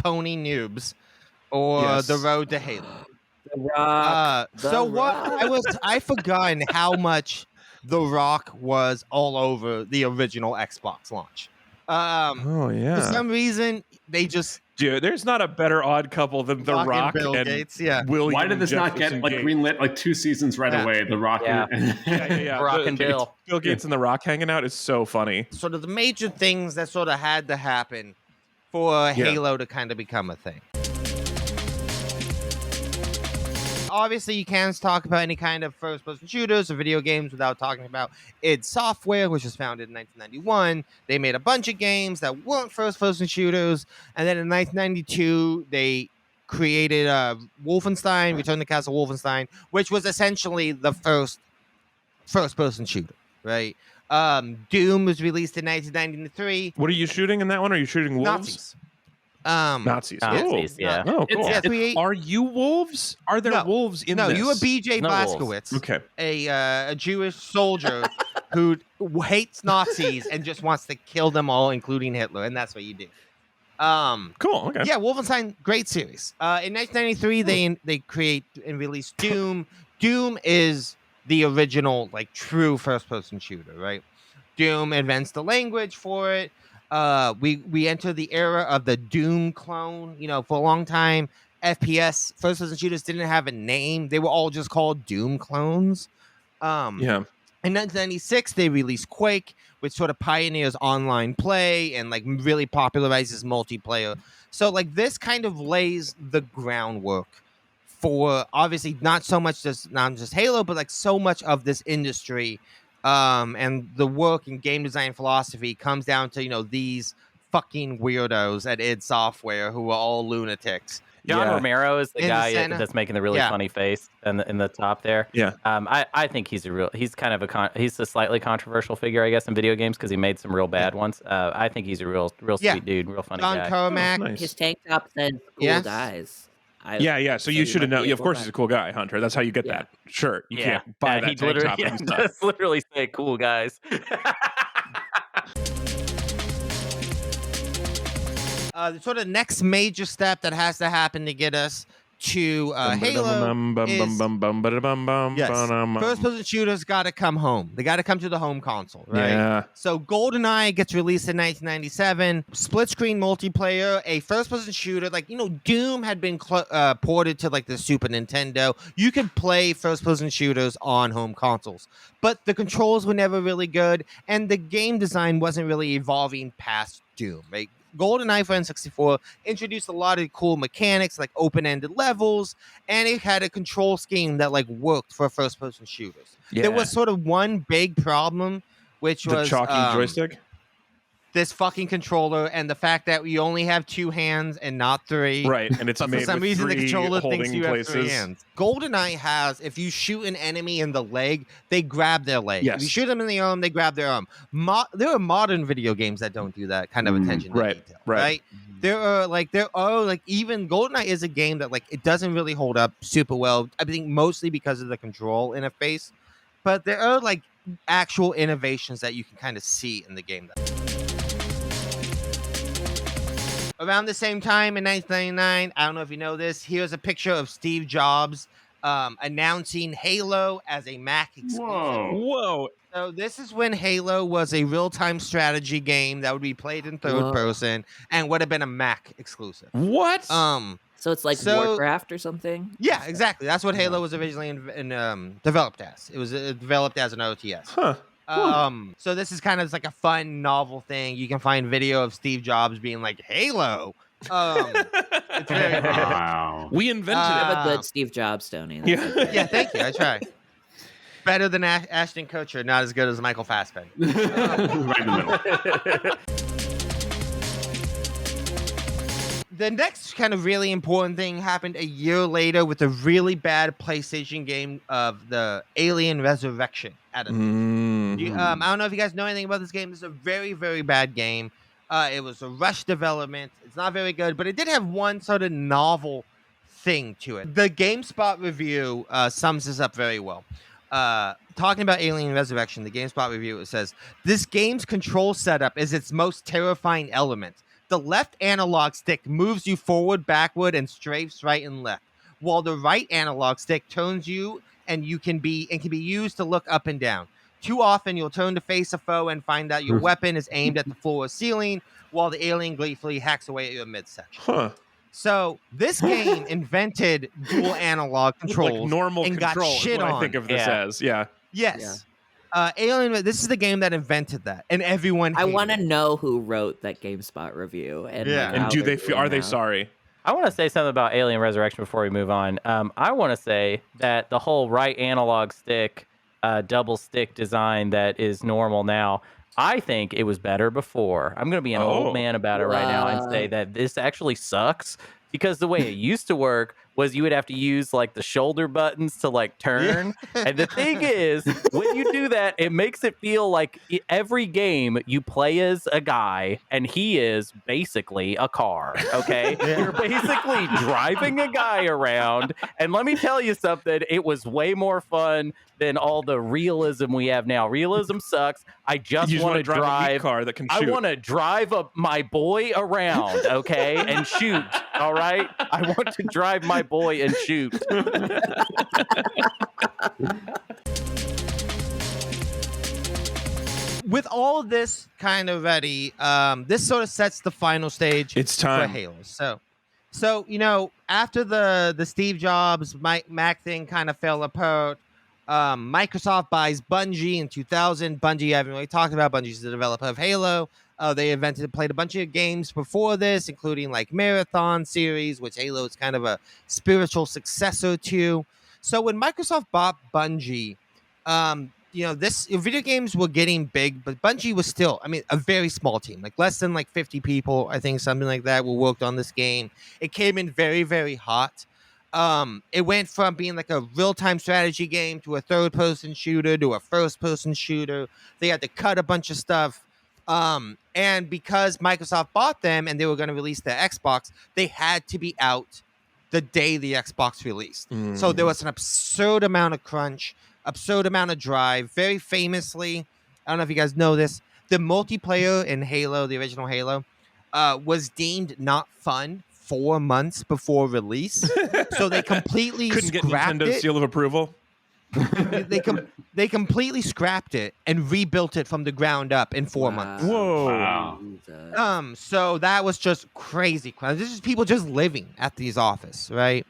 Pony Noobs or The Road to Halo. The Rock. I forgotten how much The Rock was all over the original Xbox launch. For some reason, they just Dude, there's not a better odd couple than The Rock Bill and Gates. Yeah. William. Why did this not Jefferson get like Gates. greenlit like 2 seasons right away? The Rock. Yeah. Rock and Bill. Bill Gates and The Rock hanging out is so funny. Sort of the major things that sort of had to happen for Halo to kind of become a thing. Obviously, you can't talk about any kind of first-person shooters or video games without talking about id Software, which was founded in 1991. They made a bunch of games that weren't first-person shooters, and then in 1992, they created Wolfenstein, Return to the Castle Wolfenstein, which was essentially the first-person shooter, right? Doom was released in 1993. What are you shooting in that one? Are you shooting wolves? Nazis. Nazis, yeah. Oh, cool. Are you wolves? Are there wolves in this? No, you are BJ Blazkowicz. Okay. A Jewish soldier who hates Nazis and just wants to kill them all, including Hitler, and that's what you do. Cool. Okay. Yeah, Wolfenstein, great series. In 1993, they create and release Doom. Doom is the original, like, true first-person shooter, right? Doom invents the language for it. We enter the era of the Doom clone. You know, for a long time, FPS first-person shooters didn't have a name; they were all just called Doom clones. In 1996, they released Quake, which sort of pioneers online play and like really popularizes multiplayer. So, like, this kind of lays the groundwork for obviously not just Halo, but like so much of this industry. And the work in game design philosophy comes down to, you know, these fucking weirdos at id Software who are all lunatics. John Romero is the guy that's making the really funny face in the top there. Yeah. I think he's kind of he's a slightly controversial figure, I guess, in video games because he made some real bad ones. I think he's a real sweet dude, real funny guy. John Carmack. Nice. His tank top said cool guys. So you should have known. Yeah, of course, he's a cool guy, Hunter. That's how you get that. Sure, you can't buy that tank top. He does literally say "cool guys." The sort of next major step that has to happen to get us to Halo is first-person shooters got to come home. They got to come to the home console, right? Yeah. So GoldenEye gets released in 1997. Split-screen multiplayer, a first-person shooter. Like, you know, Doom had been ported to like the Super Nintendo. You could play first-person shooters on home consoles, but the controls were never really good, and the game design wasn't really evolving past Doom, right? GoldenEye for N64 introduced a lot of cool mechanics like open-ended levels, and it had a control scheme that like worked for first-person shooters. Yeah. There was sort of one big problem, which was the chalky joystick. This fucking controller and the fact that you only have 2 hands and not 3. Right, and it's but made for some with reason the 3 controller thinks holding you have 3 places. hands. GoldenEye has, if you shoot an enemy in the leg, they grab their leg. Yes. If you shoot them in the arm, they grab their arm. There are modern video games that don't do that kind of attention to detail. Right. There are even GoldenEye is a game that like it doesn't really hold up super well. I think mostly because of the control interface, but there are like actual innovations that you can kind of see in the game. Around the same time in 1999, I don't know if you know this, here's a picture of Steve Jobs announcing Halo as a Mac exclusive. Whoa. So this is when Halo was a real-time strategy game that would be played in third person and would have been a Mac exclusive. What? So it's like Warcraft or something? Yeah, exactly. That's what Halo was originally developed as. It was developed as an OTS. Huh. So this is kind of like a fun, novel thing. You can find video of Steve Jobs being like, Halo. It's very Wow. We invented You it. have a good Steve Jobs, Tony. Yeah, thank you. I try. Better than Ashton Kutcher, not as good as Michael Fassbender. Right in the middle. The next kind of really important thing happened a year later with a really bad PlayStation game of the Alien Resurrection. I don't know if you guys know anything about this game. This is a very, very bad game. It was a rush development. It's not very good, but it did have one sort of novel thing to it. The GameSpot review sums this up very well. Talking about Alien Resurrection, the GameSpot review, it says, this game's control setup is its most terrifying element. The left analog stick moves you forward, backward, and strafes right and left, while the right analog stick turns you and can be used to look up and down. Too often, you'll turn to face a foe and find out your weapon is aimed at the floor or ceiling, while the alien gleefully hacks away at your midsection. Huh. So this game invented dual analog controls, like normal and control. got shit is what on. I think of this as. Yeah. Yes. Alien. This is the game that invented that, and everyone. I want to know who wrote that GameSpot review, and And do they feel? Are they sorry? I want to say something about Alien Resurrection before we move on. I want to say that the whole right analog stick, double stick design that is normal now, I think it was better before. I'm going to be an old man about it right now and say that this actually sucks, because the way it used to work was you would have to use like the shoulder buttons to like turn. And the thing is, when you do that, it makes it feel like every game you play as a guy and he is basically a car. Okay. You're basically driving a guy around. And let me tell you something, it was way more fun than all the realism we have now. Realism sucks. I just want to drive a car that can shoot. I want to drive my boy around, okay, and shoot. All right, I want to drive my boy and shoot. With all of this kind of ready, this sort of sets the final stage. It's time for Halo. So after the Steve Jobs Mac thing kind of fell apart, Microsoft buys Bungie in 2000. Bungie, I haven't really talked about. Bungie's the developer of Halo. They played a bunch of games before this, including like Marathon series, which Halo is kind of a spiritual successor to. So when Microsoft bought Bungie, video games were getting big, but Bungie was still, a very small team, like less than like 50 people, I think, something like that, who worked on this game. It came in very, very hot. It went from being like a real-time strategy game to a third-person shooter to a first-person shooter. They had to cut a bunch of stuff. And because Microsoft bought them and they were going to release the Xbox, they had to be out the day the Xbox released. So there was an absurd amount of crunch, absurd amount of drive. Very famously, I don't know if you guys know this, the multiplayer in Halo, the original Halo, was deemed not fun 4 months before release. So they completely couldn't get scrapped Nintendo's it. seal of approval. They completely scrapped it and rebuilt it from the ground up in 4 months. Whoa. Wow. So that was just crazy. This is people just living at these office, right?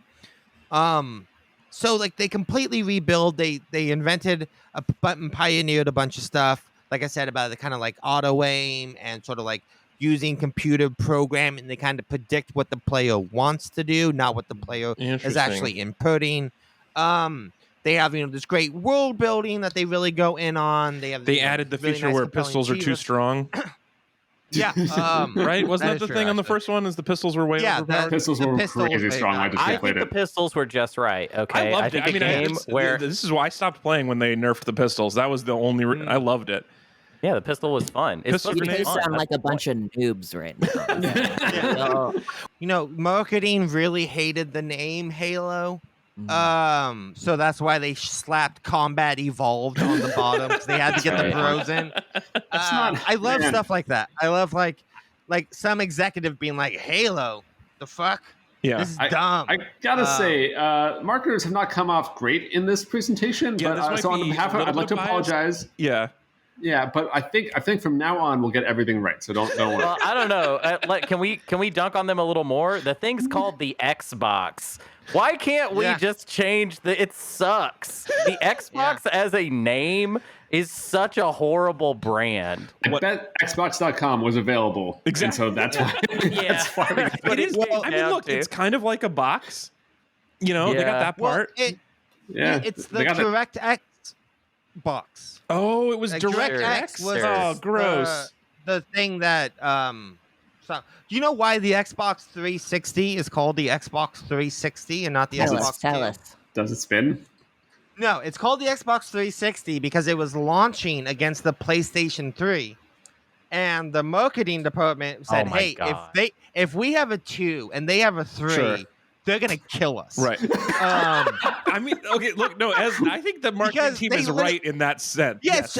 So like they completely rebuild. They invented a button, pioneered a bunch of stuff. Like I said, about the kind of like auto aim and sort of like using computer programming. They kind of predict what the player wants to do, not what the player is actually inputting. They have this great world building that they really go in on. They added the really feature nice, where pistols are too strong. Yeah, right. Wasn't that the thing on the first one? Is the pistols were way overpowered? Pistols were crazy strong. I think the pistols were just right. Okay, I loved it. A game where this is why I stopped playing when they nerfed the pistols. That was the only. I loved it. Yeah, the pistol was fun. You sound like a bunch of noobs right now. Marketing really hated the name Halo. So that's why they slapped Combat Evolved on the bottom, because they had to get the pros in. I love stuff like that. I love like some executive being like, Halo, the fuck? Yeah, this is dumb. I gotta say, marketers have not come off great in this presentation. Yeah, but so on behalf of, I'd like to apologize. Yeah, but I think from now on we'll get everything right. So don't worry. Well, I don't know. Can we dunk on them a little more? The thing's called the Xbox. Why can't we just change it sucks. The Xbox as a name is such a horrible brand. I bet Xbox.com was available. Exactly. And so that's why. That's funny. Look, it's kind of like a box. They got that part. It's the DirectX box. Oh, it was DirectX. Oh, gross. The thing that do you know why the Xbox 360 is called the Xbox 360 and not the Xbox? Tell us. Does it spin? No, it's called the Xbox 360 because it was launching against the PlayStation 3, and the marketing department said, "Hey, if we have a 2 and they have a 3, they're gonna kill us. Right. I mean, okay, look, no, I think the marketing team is right in that sense. Yes.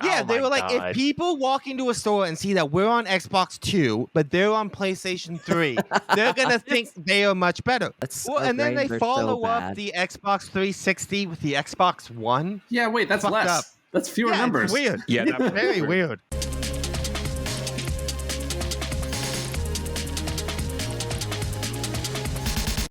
Yeah, they were like, if people walk into a store and see that we're on Xbox 2, but they're on PlayStation 3, they're gonna think they are much better. And then they follow up the Xbox 360 with the Xbox One. Yeah, wait, that's less. That's fewer numbers. It's weird. Yeah, that's very weird.